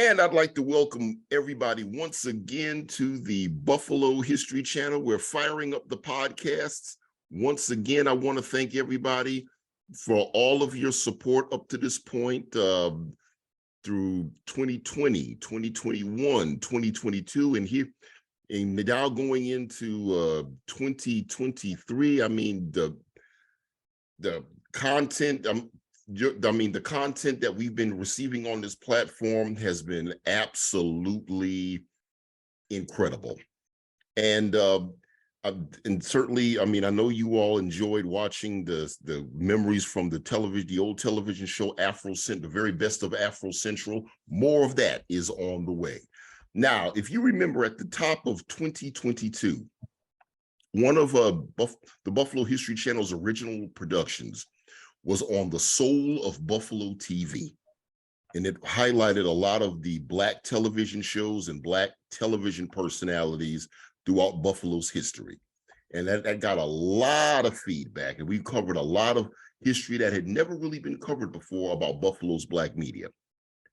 And I'd like to welcome everybody once again to the Buffalo History Channel. We're firing up the podcasts. Once again, I want to thank everybody for all of your support up to this point through 2020, 2021, 2022, and here and now going into 2023. I mean, the content, the content that we've been receiving on this platform has been absolutely incredible. And certainly, I mean, I know you all enjoyed watching the memories from the television, the old television show Afro Central, the very best of Afro Central. More of that is on the way. Now, if you remember at the top of 2022, one of the Buffalo History Channel's original productions was on the Soul of Buffalo TV. And it highlighted a lot of the Black television shows and Black television personalities throughout Buffalo's history. And that got a lot of feedback. And we covered a lot of history that had never really been covered before about Buffalo's Black media.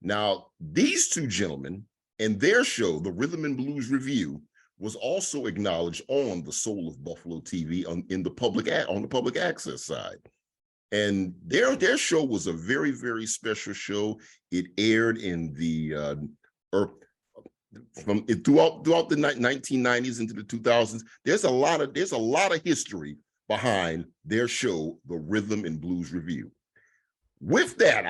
Now, these two gentlemen and their show, the Rhythm and Blues Review, was also acknowledged on the Soul of Buffalo TV on the public access side. And their show was a very, very special show. It aired in the throughout the 1990s into the 2000s. There's a lot of history behind their show, the Rhythm and Blues Review. With that,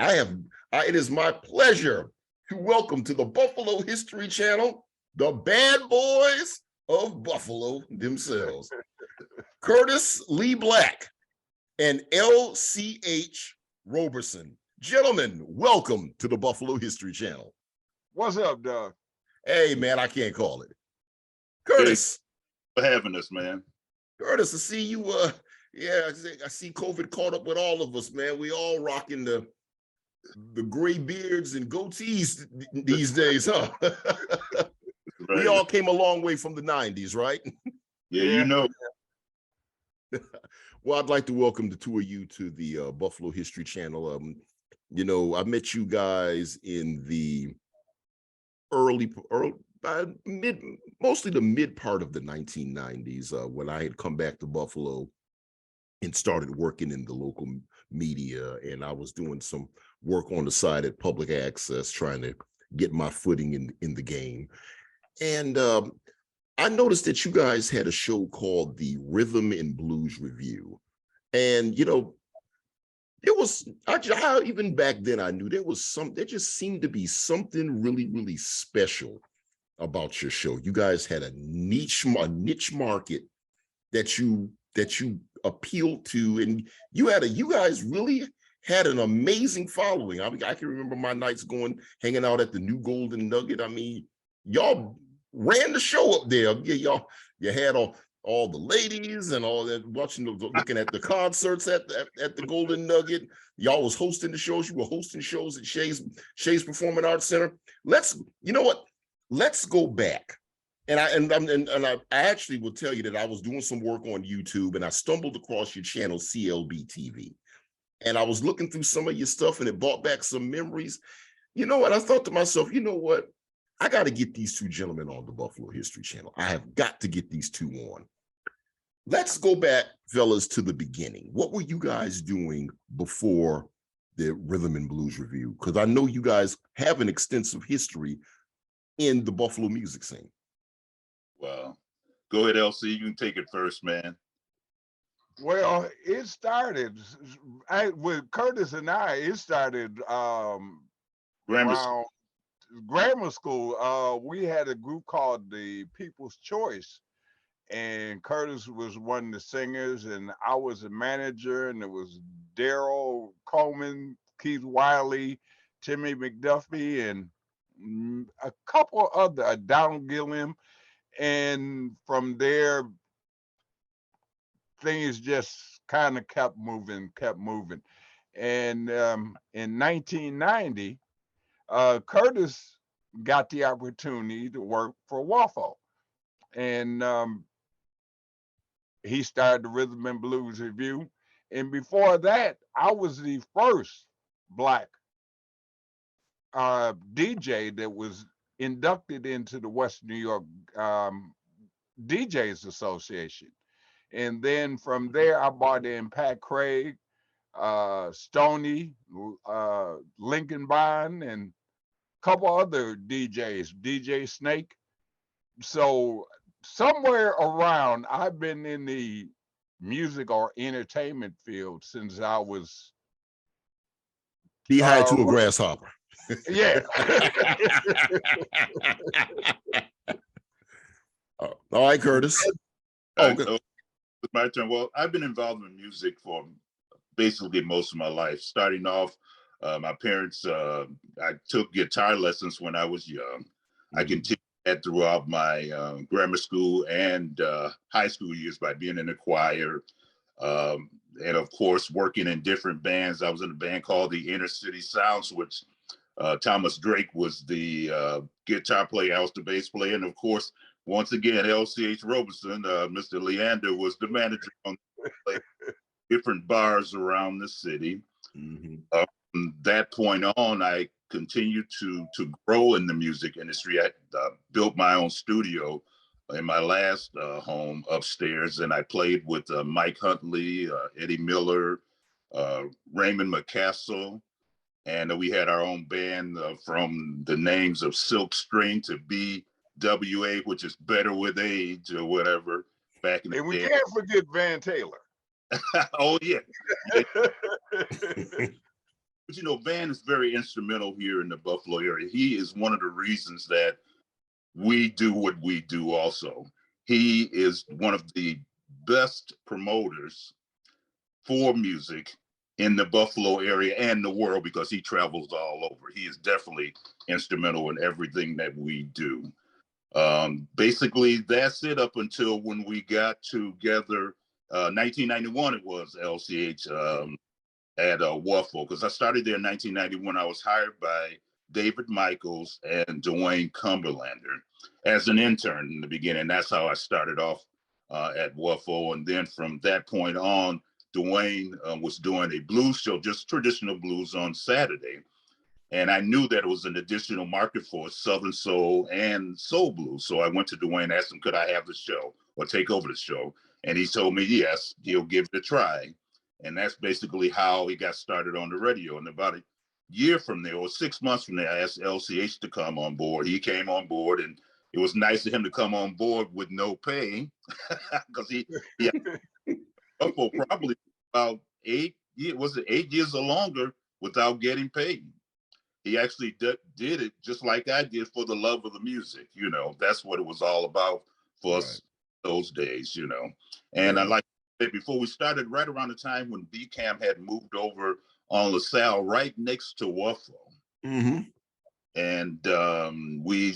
it is my pleasure to welcome to the Buffalo History Channel the bad boys of Buffalo themselves, Curtis Lee Black and LCH Roberson. Gentlemen, welcome to the Buffalo History Channel. What's up, Doug? Hey, man, I can't call it. Curtis. Hey, for having us, man. Curtis, I see you, yeah, I see COVID caught up with all of us, man. We all rocking the gray beards and goatees these days, huh? Right. We all came a long way from the 90s, right? Yeah, you know. Well, I'd like to welcome the two of you to the Buffalo History Channel. You know, I met you guys in the mostly the mid part of the 1990s when I had come back to Buffalo and started working in the local media, and I was doing some work on the side at public access, trying to get my footing in the game. And I noticed that you guys had a show called the Rhythm and Blues Review. And, you know, even back then I knew there just seemed to be something really, really special about your show. You guys had a niche market that you appealed to, and you guys really had an amazing following. I mean, I can remember my nights hanging out at the New Golden Nugget. I mean, y'all ran the show up there. Yeah, you had all the ladies and all that, looking at the concerts at the Golden Nugget. Y'all was hosting the shows. You were hosting shows at Shays Performing Arts Center. You know what? Let's go back. And I actually will tell you that I was doing some work on YouTube and I stumbled across your channel, CLB TV. And I was looking through some of your stuff and it brought back some memories. You know what? I thought to myself, you know what? I got to get these two gentlemen on the Buffalo History Channel. I have got to get these two on. Let's go back, fellas, to the beginning. What were you guys doing before the Rhythm and Blues Review? Because I know you guys have an extensive history in the Buffalo music scene. Well, go ahead, LC. You can take it first, man. Well, it started with Curtis and I. It started grammar school. We had a group called the People's Choice, and Curtis was one of the singers, and I was the manager, and it was Daryl Coleman, Keith Wiley, Timmy McDuffie, and a couple other, Donald Gilliam. And from there, things just kind of kept moving. And in 1990, Curtis got the opportunity to work for WUFO. And he started the Rhythm and Blues Review. And before that, I was the first Black DJ that was inducted into the Western New York DJs Association. And then from there, I brought in Pat Craig, Stoney, Lincoln Bond, and a couple other DJs, DJ Snake. So somewhere around, I've been in the music or entertainment field since I was Beehive to a grasshopper. yeah. All right, Curtis. Oh, good. It's my turn. Well, I've been involved in music for basically most of my life. Starting off, my parents, I took guitar lessons when I was young. I continued that throughout my grammar school and high school years by being in the choir. And of course, working in different bands. I was in a band called the Inner City Sounds, which Thomas Drake was the guitar player. I was the bass player. And of course, once again, LCH Roberson, Mr. Leander was the manager on different bars around the city. From that point on, I continued to grow in the music industry. I built my own studio in my last home upstairs, and I played with Mike Huntley, Eddie Miller, Raymond McCassell, and we had our own band from the names of Silk String to BWA, which is Better With Age or whatever. Back in the day. And we can't forget Van Taylor. Oh yeah. But you know, Van is very instrumental here in the Buffalo area. He is one of the reasons that we do what we do also. He is one of the best promoters for music in the Buffalo area and the world because he travels all over. He is definitely instrumental in everything that we do. Basically, that's it up until when we got together. 1991, it was LCH at WUFO, because I started there in 1991. I was hired by David Michaels and Dwayne Cumberlander as an intern in the beginning. That's how I started off at WUFO. And then from that point on, Dwayne was doing a blues show, just traditional blues on Saturday. And I knew that it was an additional market for Southern soul and soul blues. So I went to Dwayne and asked him, could I have the show or take over the show? And he told me, yes, he'll give it a try. And that's basically how he got started on the radio. And about a year from there, or 6 months from there, I asked LCH to come on board. He came on board, and it was nice of him to come on board with no pay because he had probably about 8 years or longer without getting paid. He actually did it just like I did for the love of the music. You know, that's what it was all about for us those days, you know. And I like I said before, we started right around the time when BCAM had moved over on LaSalle, right next to WUFO. And we,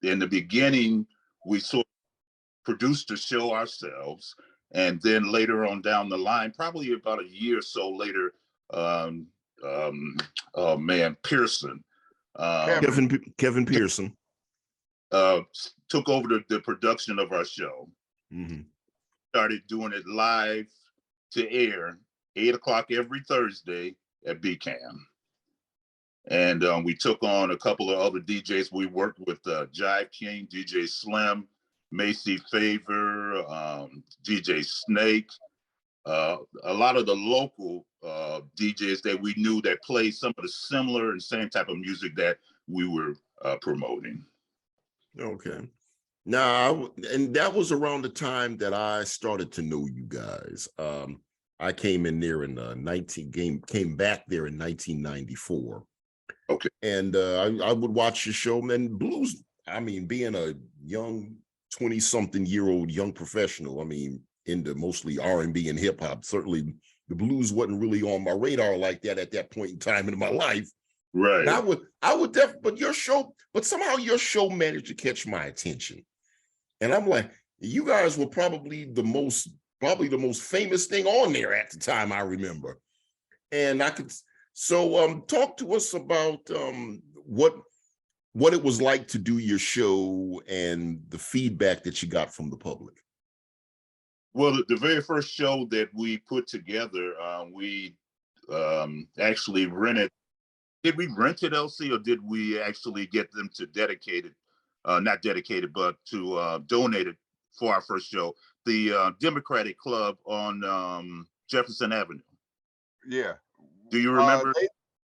in the beginning, we sort of produced the show ourselves. And then later on down the line, probably about a year or so later, oh man, Pearson. Kevin Pearson. Took over the production of our show. Started doing it live to air, 8 o'clock every Thursday at BCAM. And we took on a couple of other DJs. We worked with Jive King, DJ Slim, Macy Favor, DJ Snake, a lot of the local DJs that we knew that played some of the similar and same type of music that we were promoting. Okay. Now, and that was around the time that I started to know you guys. I came in there in came back there in 1994. Okay. And I would watch your show, and blues. I mean, being a young 20-something-year-old young professional, I mean, into mostly R&B and hip hop. Certainly, the blues wasn't really on my radar like that at that point in time in my life. Right. And I would definitely, but somehow your show managed to catch my attention. And I'm like, you guys were probably the most famous thing on there at the time, I remember. And talk to us about what it was like to do your show and the feedback that you got from the public. Well, the very first show that we put together, we actually rented Did we rent it, LC, or did we actually get them to dedicate it? Not dedicated, but to donate it for our first show. The Democratic Club on Jefferson Avenue. Yeah. Do you remember?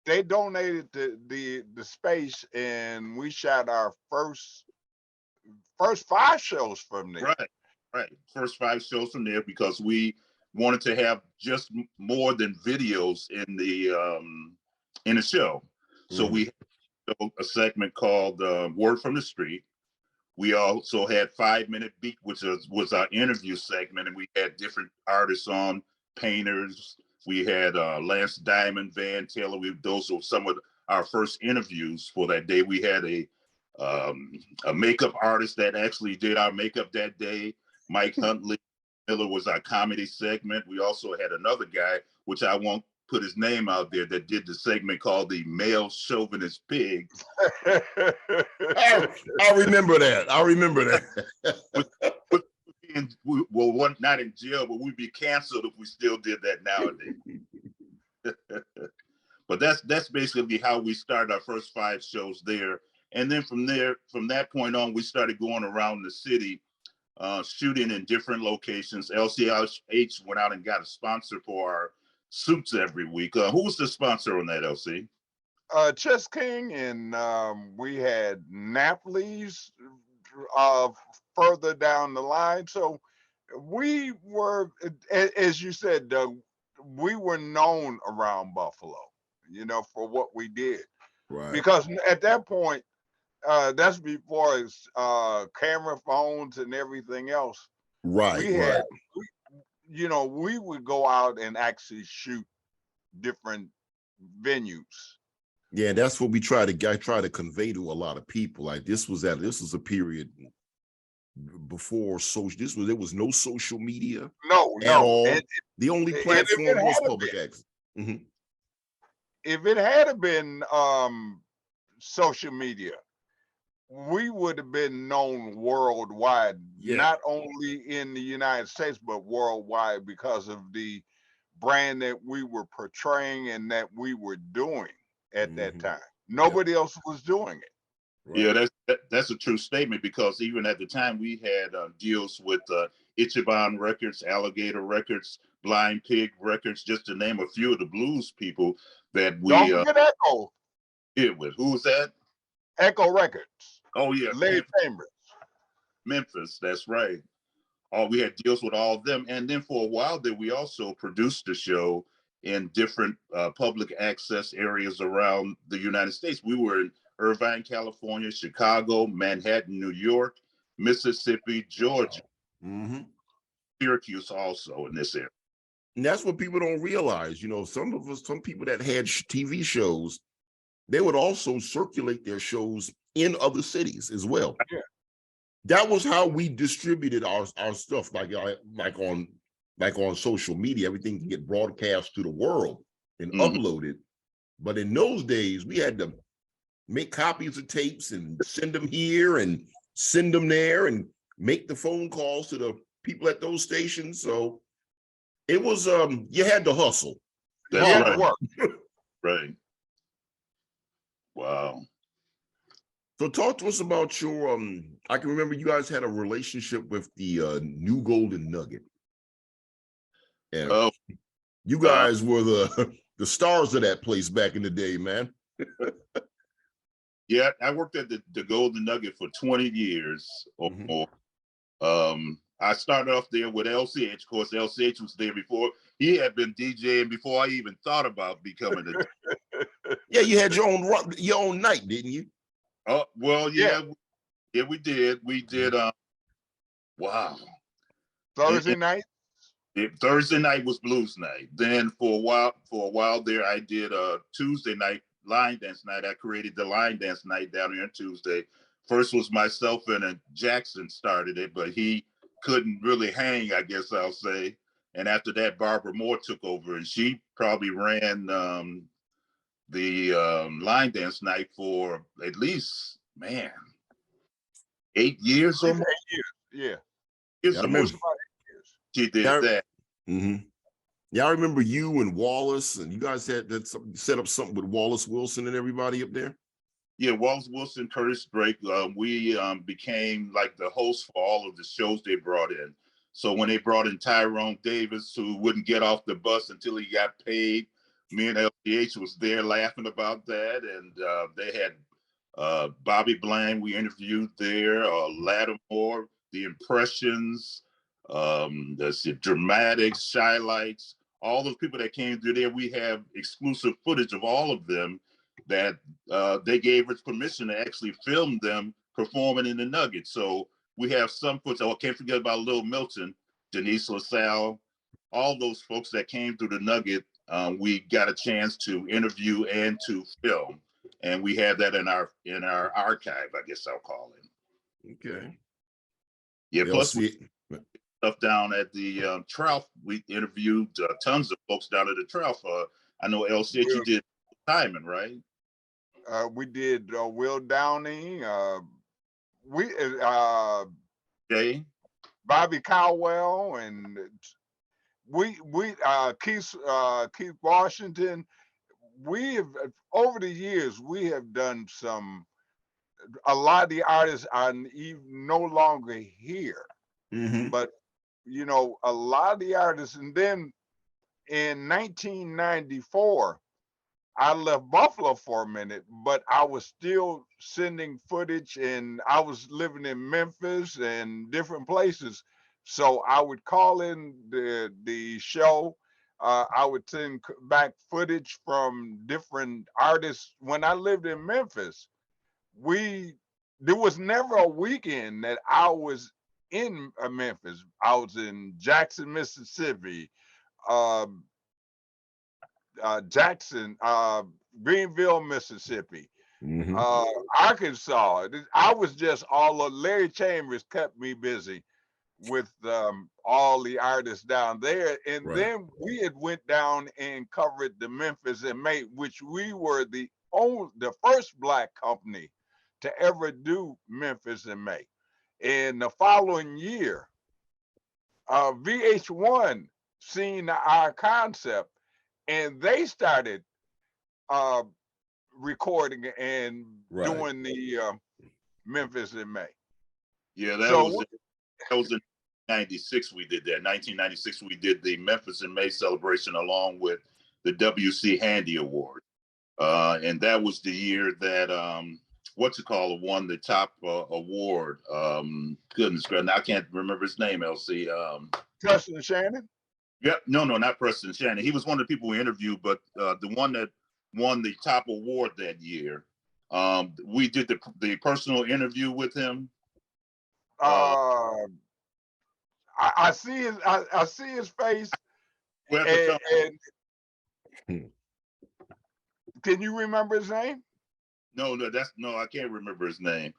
They donated the space, and we shot our first 5 shows from there. Right. First 5 shows from there, because we wanted to have just more than videos in the show. So we had a segment called Word from the Street. We also had 5-minute beat, which was our interview segment, and we had different artists on, painters. We had Lance Diamond, Van Taylor. Those were some of our first interviews for that day. We had a makeup artist that actually did our makeup that day. Mike Huntley Miller was our comedy segment. We also had another guy, which I won't put his name out there, that did the segment called the Male Chauvinist Pig. I remember that. Well, not in jail, but we'd be canceled if we still did that nowadays. But that's basically how we started our first 5 shows there. And then from that point on, we started going around the city, shooting in different locations. LCH went out and got a sponsor for our suits every week. Who was the sponsor on that, LC? Chess King, and we had Napoli's further down the line. So we were, as you said, Doug, we were known around Buffalo, for what we did. Right. Because at that point, that's before camera phones and everything else. Right. We would go out and actually shoot different venues. Yeah, that's what we try to convey to a lot of people. Like this was a period before social. There was no social media. No. At all. The only platform was public access. Mm-hmm. If it had been social media, we would have been known worldwide, not only in the United States, but worldwide, because of the brand that we were portraying and that we were doing at that time. Nobody else was doing it. Right. Yeah, that's a true statement, because even at the time we had deals with Ichiban Records, Alligator Records, Blind Pig Records, just to name a few of the blues people that we don't forget Echo. Did with. Who was that? Echo Records. Oh yeah, Larry Chambers. Memphis, that's right. We had deals with all of them. And then for a while there, we also produced the show in different public access areas around the United States. We were in Irvine, California, Chicago, Manhattan, New York, Mississippi, Georgia, Syracuse also in this area. And that's what people don't realize. Some people that had TV shows, they would also circulate their shows in other cities as well. Yeah. That was how we distributed our stuff, like on social media. Everything can get broadcast to the world and uploaded. But in those days, we had to make copies of tapes and send them here and send them there and make the phone calls to the people at those stations. So it was you had to hustle. That's right. Work. Right. Wow. So talk to us about your I can remember you guys had a relationship with the New Golden Nugget. And you guys were the stars of that place back in the day, man. Yeah, I worked at the Golden Nugget for 20 years or more. I started off there with LCH. Of course, LCH was there before. He had been DJing before I even thought about becoming a Yeah, you had your own night, didn't you? Oh, well, yeah, we did. We did. Wow. Thursday night. Thursday night was blues night. Then for a while there, I did Tuesday night line dance night. I created the line dance night down here on Tuesday. First was myself and Jackson started it, but he couldn't really hang, I guess I'll say. And after that, Barbara Moore took over, and she probably ran the line dance night for at least, 8 years or more. 8 years, yeah. Years or more. She did that. Yeah, I remember you and Wallace, and you guys had that set up something with Wallace Wilson and everybody up there. Yeah, Wallace Wilson, Curtis Drake. We became like the host for all of the shows they brought in. So when they brought in Tyrone Davis, who wouldn't get off the bus until he got paid, me and LCH was there laughing about that. And they had Bobby Bland, we interviewed there, Lattimore, The Impressions, the Dramatics, Shy Lights, all those people that came through there. We have exclusive footage of all of them that they gave us permission to actually film them performing in the Nugget. So we have some footage. Oh, I can't forget about Lil Milton, Denise LaSalle, all those folks that came through the Nugget. We got a chance to interview and to film, and we have that in our archive, I guess I'll call it. Okay. Yeah. Plus, we stuff down at the Trout. We interviewed tons of folks down at the Trout. I know LCH, you did Timon, right? We did Will Downey. We Jay, Bobby Cowell, and we Keith Washington. We have, over the years, we have done a lot of the artists are no longer here, but you know, a lot of the artists. And then in 1994, I left Buffalo for a minute, but I was still sending footage, and I was living in Memphis and different places. So I would call in the show. I would send back footage from different artists. When I lived in Memphis, there was never a weekend that I was in Memphis. I was in Jackson, Mississippi, Jackson, Greenville, Mississippi, Arkansas. I was just Larry Chambers kept me busy with all the artists down there. And then we had went down and covered the Memphis in May, which we were the first Black company to ever do Memphis in May. And the following year, VH1 seen our concept, and they started recording and doing the Memphis in May. Yeah, that was in 96 we did that. 1996 we did the Memphis in May celebration along with the WC Handy Award. And that was the year that won the top award. Goodness gracious, I can't remember his name, LC. Preston Shannon? Yep, no, not Preston Shannon. He was one of the people we interviewed, but the one that won the top award that year. We did the personal interview with him. I see his face. And can you remember his name? No, I can't remember his name.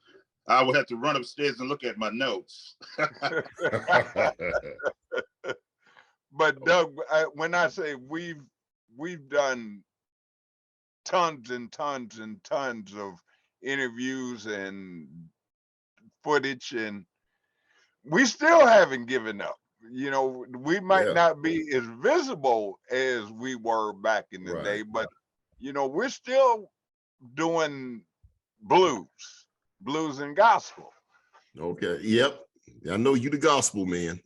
I would have to run upstairs and look at my notes. But Doug, when I say we've done tons and tons and tons of interviews and footage, and we still haven't given up. You know, we might not be as visible as we were back in the day, but you know, we're still doing blues and gospel. Okay. Yep. I know you the gospel man.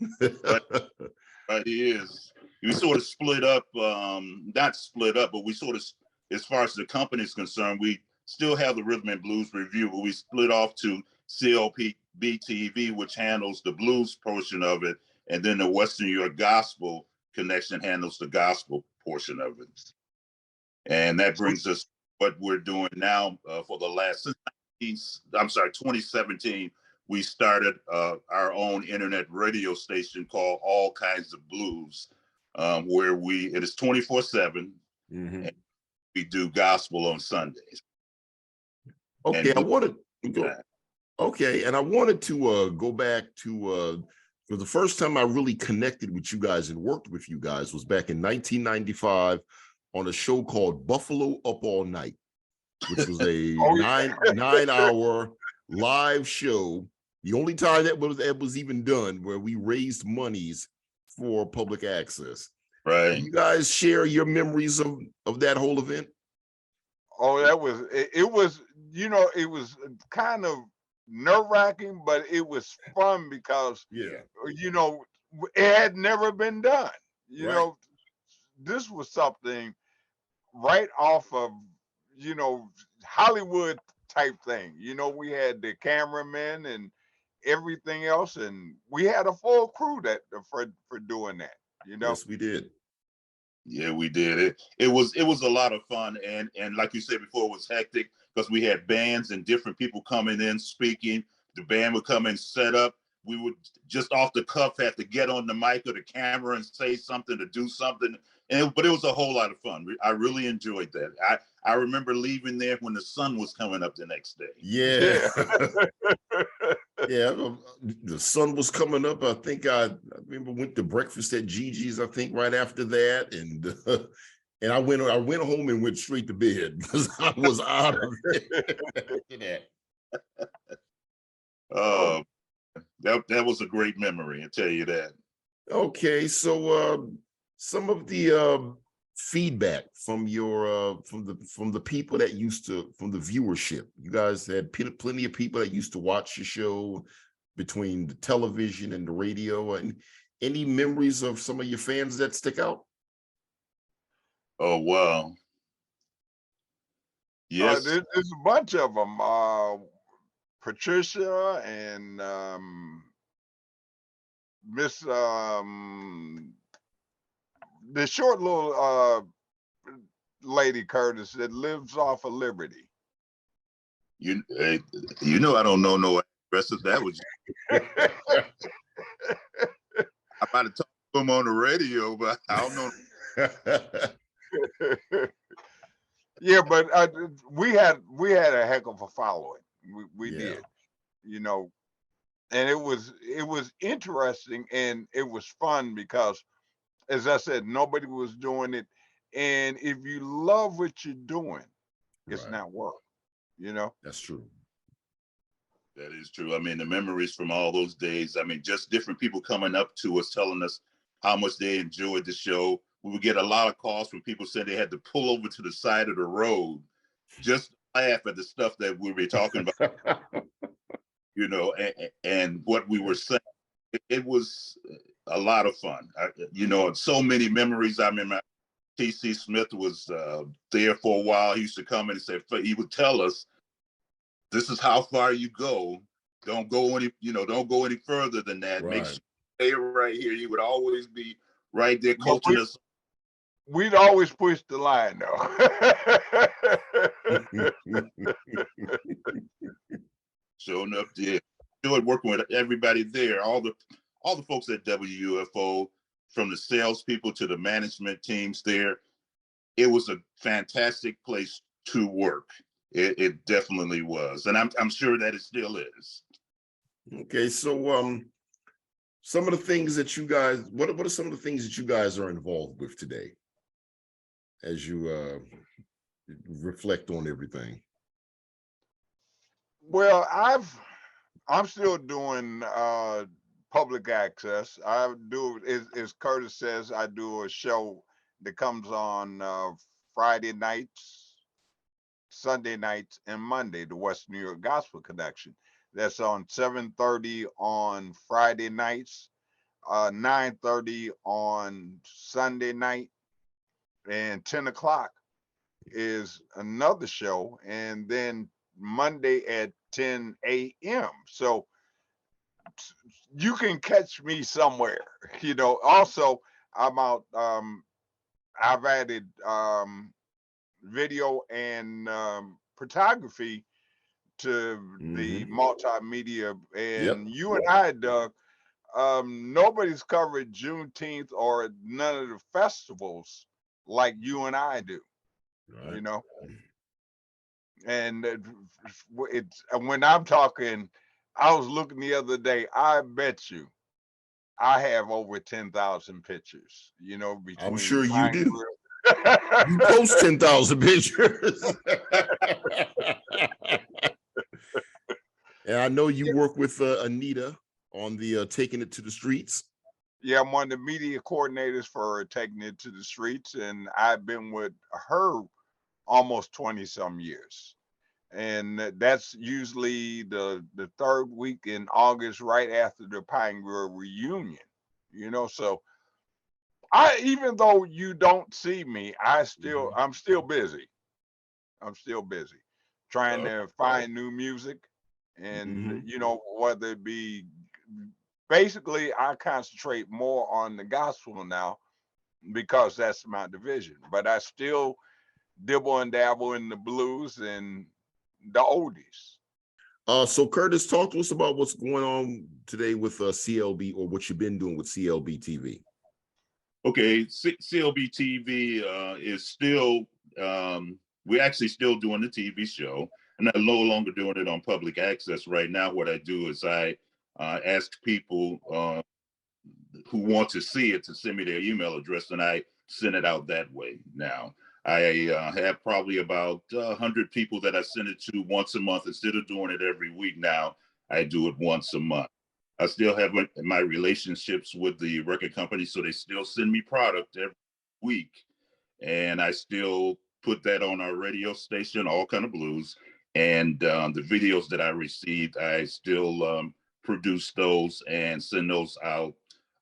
Right, he is. We sort of split up, not split up, but we sort of, as far as the company is concerned, we still have the Rhythm and Blues Review, but we split off to CLPB TV, which handles the blues portion of it, and then the Western New York Gospel Connection handles the gospel portion of it. And that brings us what we're doing now for the last, 2017. We started our own internet radio station called All Kinds of Blues, where it is 24/7, and we do gospel on Sundays. Okay, I wanted to go. Okay, and I wanted to go back to for the first time I really connected with you guys and worked with you guys was back in 1995 on a show called Buffalo Up All Night, which was a 9-hour live show. The only time that was even done where we raised monies for public access. Right. You guys share your memories of that whole event? Oh, that was it was, it was kind of nerve-wracking, but it was fun because Yeah. you know it had never been done. You Right. know, this was something right off of Hollywood type thing. We had the cameramen and everything else, and we had a full crew that for doing that. Yes, we did. Yeah, we did it. It was a lot of fun, and like you said before, it was hectic because we had bands and different people coming in speaking. The band would come and set up. We would just off the cuff have to get on the mic or the camera and say something to do something. But it was a whole lot of fun. I really enjoyed that. I remember leaving there when the sun was coming up the next day. Yeah. Yeah. Yeah, the sun was coming up. I remember went to breakfast at Gigi's, I think right after that. And I went home and went straight to bed because I was out of it after that. Oh, that was a great memory, I tell you that. Okay, so some of the feedback from your from the people that from the viewership. You guys had plenty of people that used to watch your show between the television and the radio. And any memories of some of your fans that stick out? Oh, wow. Yes. There's a bunch of them. Patricia and Miss the short little lady Curtis that lives off of Liberty. You know I don't know no addresses. That was I might have talked to them on the radio, but I don't know. Yeah, but we had a heck of a following. We Yeah. did, and it was interesting and it was fun because, as I said, nobody was doing it, and if you love what you're doing, it's Right. not work. That's true. That is true. I mean, the memories from all those days. I mean, just different people coming up to us, telling us how much they enjoyed the show. We would get a lot of calls from people saying they had to pull over to the side of the road just to laugh at the stuff that we were talking about, and what we were saying. It was a lot of fun. So many memories. I remember T.C. Smith was there for a while. He used to come in and say, he would tell us, this is how far you go. Don't go any further than that. Right. Make sure you stay right here. He would always be right there But coaching us. We'd always push the line though. Showing up there, enjoyed working with everybody there. All the folks at WUFO, from the salespeople to the management teams there. It was a fantastic place to work. It definitely was, and I'm sure that it still is. Okay, so some of the things that you guys, what are some of the things that you guys are involved with today, as you reflect on everything? Well, I'm still doing public access. I do, as Curtis says, I do a show that comes on Friday nights, Sunday nights, and Monday, the West New York Gospel Connection. That's on 7:30 on Friday nights, 9:30 on Sunday night, and 10 o'clock is another show, and then Monday at 10 a.m. So you can catch me somewhere. Also, I'm out. I've added video and photography to the multimedia. And you and I, Doug, nobody's covered Juneteenth or none of the festivals like you and I do. Right. And it's when I'm talking, I was looking the other day. I bet you I have over 10,000 pictures. Between I'm sure you do. Grill. You post 10,000 pictures. And I know you work with Anita on the Taking It to the Streets. Yeah, I'm one of the media coordinators for taking it to the streets, and I've been with her almost 20 some years. And that's usually the third week in August, right after the Pine Grove reunion. So even though you don't see me, I'm still busy. I'm still busy trying to find new music, and whether it be, basically I concentrate more on the gospel now because that's my division, but I still dibble and dabble in the blues and the oldies. So Curtis, talk to us about what's going on today with CLB, or what you've been doing with CLB TV. Okay, CLB TV is still, we're actually still doing the TV show, and I'm no longer doing it on public access right now. What I do is I ask people who want to see it to send me their email address, and I send it out that way now. I have probably about 100 people that I send it to once a month. Instead of doing it every week now, I do it once a month. I still have my relationships with the record company, so they still send me product every week. And I still put that on our radio station, All Kind of Blues. And the videos that I received, I still produce those and send those out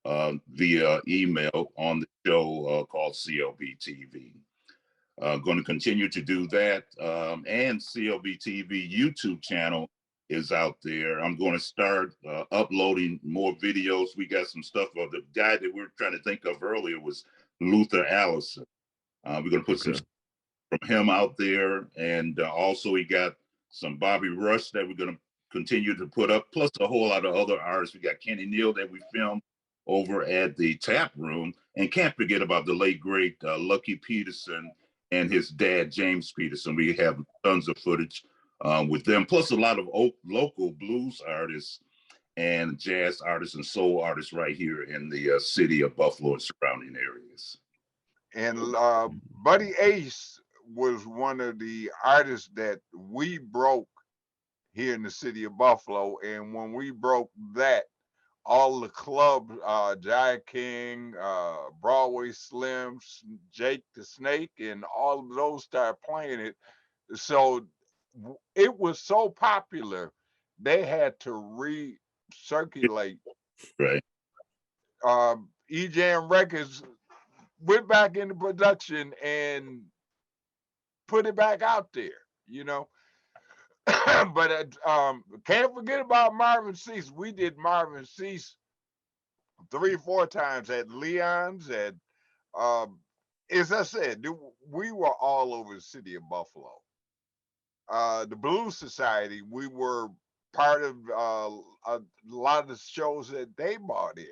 via email on the show called CLB TV. Going to continue to do that. And CLB TV YouTube channel is out there. I'm going to start uploading more videos. We got some stuff. The guy that we were trying to think of earlier was Luther Allison. We're going to put some from him out there. And also we got some Bobby Rush that we're going to continue to put up, plus a whole lot of other artists. We got Kenny Neal that we filmed over at the Tap Room. And can't forget about the late, great Lucky Peterson and his dad, James Peterson. We have tons of footage with them, plus a lot of local blues artists and jazz artists and soul artists right here in the city of Buffalo and surrounding areas. And Buddy Ace was one of the artists that we broke here in the city of Buffalo. And when we broke that, all the clubs, Jai King, Broadway Slim, Jake the Snake, and all of those started playing it. So it was so popular, they had to recirculate. Right. EJM Records went back into production and put it back out there. But can't forget about Marvin Cease. We did Marvin Cease 3 or 4 times at Leon's. At as I said, we were all over the city of Buffalo. The Blues Society, we were part of a lot of the shows that they brought in.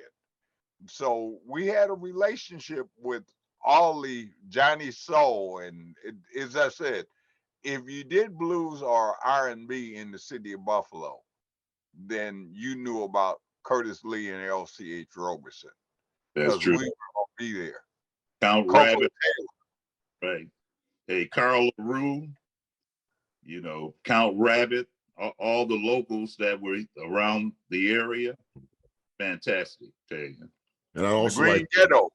So we had a relationship with all the Johnny Soul, and as I said, if you did blues or R&B in the city of Buffalo, then you knew about Curtis Lee and LCH Roberson. That's true. We were gonna be there. Count Coco Rabbit, Taylor. right? Hey, Carl LaRue, Count Rabbit, all the locals that were around the area, fantastic. Tell you. And I also Green Ghetto.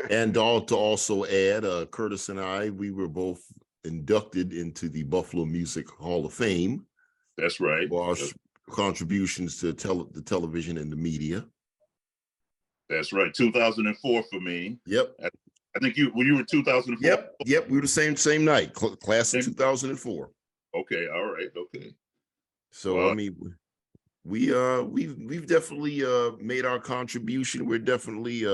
And to also add, Curtis and I, we were both inducted into the Buffalo Music Hall of Fame. That's right. For our contributions to the television and the media. That's right. 2004 for me. Yep. I think you were 2004. Yep. We were the same night, class of 2004. Okay. All right. Okay. So well, I mean, we've definitely made our contribution. We're definitely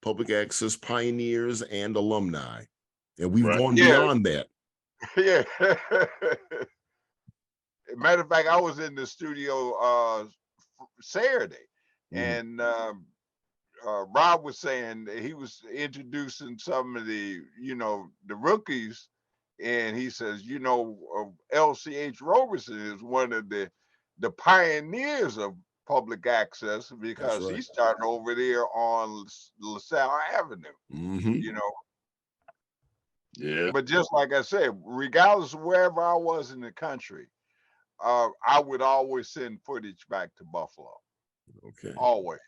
public access pioneers and alumni, and we've gone beyond that. Yeah. Matter of fact, I was in the studio Saturday, and Rob was saying that he was introducing some of the rookies, and he says, LCH Roberson is one of the pioneers of public access, because he started over there on LaSalle Avenue. Yeah. But just like I said, regardless of wherever I was in the country, I would always send footage back to Buffalo. Okay. Always.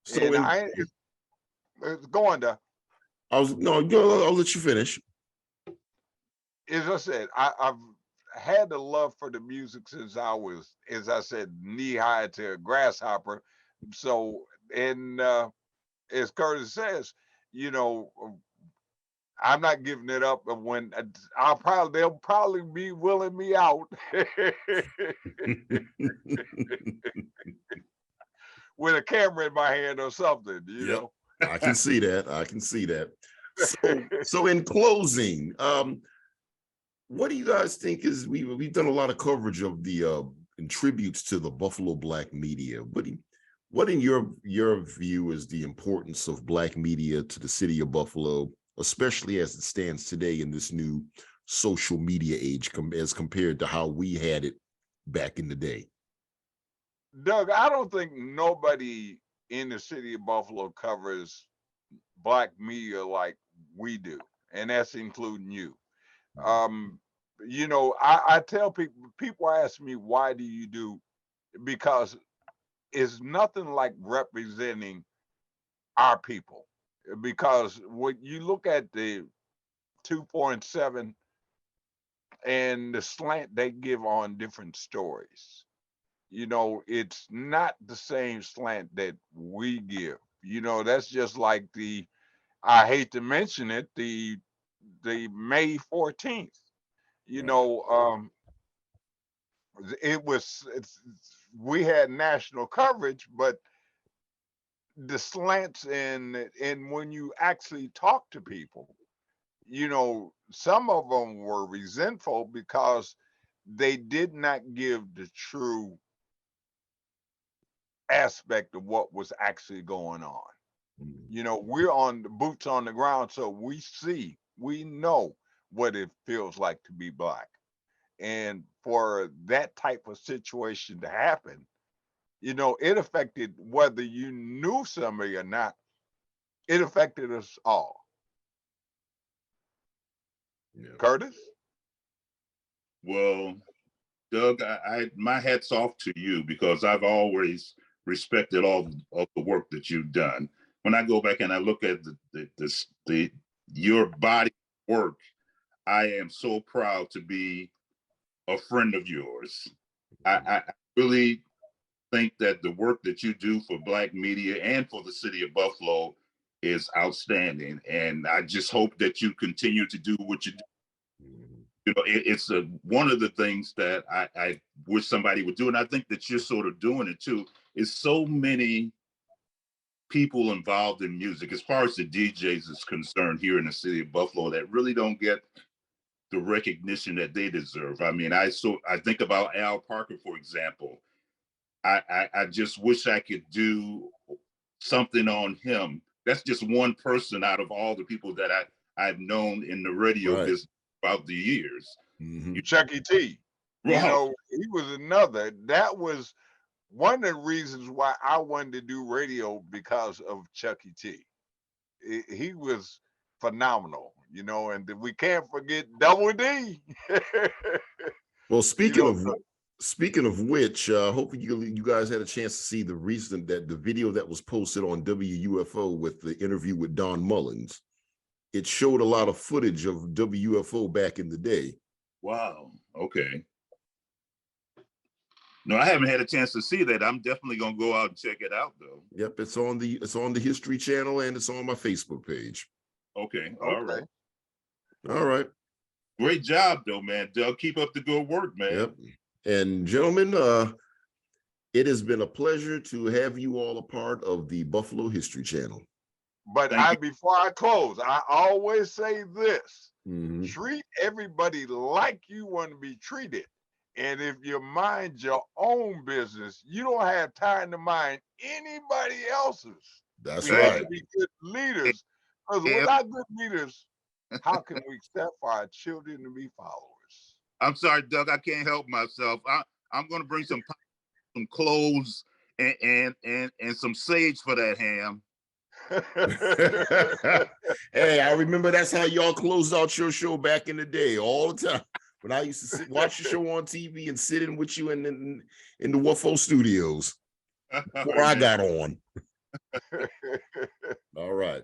So And in, it's going to, I'll let you finish. as I said, I've had the love for the music since I was, as I said, knee high to a grasshopper. So, and as Curtis says, you know, I'm not giving it up. But when they'll probably be willing me out with a camera in my hand or something, you Yep. know. I can see that. I can see that. So in closing, what do you guys think is we've done a lot of coverage of the and tributes to the Buffalo Black media. What in your view is the importance of Black media to the city of Buffalo, especially as it stands today in this new social media age as compared to how we had it back in the day? Doug, I don't think nobody in the city of Buffalo covers Black media like we do, and that's including you. You know, I tell people ask me, why do you do? Because it's nothing like representing our people. Because when you look at the 2.7 and the slant they give on different stories, you know, it's not the same slant that we give. You know, that's just like I hate to mention it, the May 14th. You know, we had national coverage, but the slants and when you actually talk to people, you know, some of them were resentful because they did not give the true aspect of what was actually going on. You know, we're on the boots on the ground, so we know what it feels like to be Black. And for that type of situation to happen, you know, it affected whether you knew somebody or not, it affected us all. Yeah. Curtis? Well, Doug, my hat's off to you because I've always respected all of the work that you've done. When I go back and I look at your body work, I am so proud to be a friend of yours. I really think that the work that you do for Black media and for the city of Buffalo is outstanding. And I just hope that you continue to do what you do. You know, it's one of the things that I wish somebody would do. And I think that you're sort of doing it too, is so many people involved in music, as far as the DJs is concerned here in the city of Buffalo, that really don't get the recognition that they deserve. I mean, I think about Al Parker, for example. I just wish I could do something on him. That's just one person out of all the people that I've known in the radio business throughout the years. Chucky T. Right. You know, he was another. That was one of the reasons why I wanted to do radio, because of Chucky T. He was phenomenal, you know, and we can't forget Double D. Well, speaking of which, hopefully you guys had a chance to see the video that was posted on WUFO with the interview with Don Mullins. It showed a lot of footage of WUFO back in the day. Wow. Okay. No, I haven't had a chance to see that. I'm definitely gonna go out and check it out, though. Yep, it's on the History Channel and it's on my Facebook page. Okay. All right. All right. Great job, though, man. Doug, keep up the good work, man. Yep. And gentlemen, it has been a pleasure to have you all a part of the Buffalo History Channel. But before I close, I always say this: treat everybody like you want to be treated. And if you mind your own business, you don't have time to mind anybody else's. That's we right. have to be good leaders, because without good leaders, how can we expect for our children to be followers? I'm sorry, Doug, I can't help myself. I'm going to bring some cloves and some sage for that ham. Hey, I remember that's how y'all closed out your show back in the day, all the time. When I used to watch the show on TV and sit in with you in the WUFO studios before I got on. All right.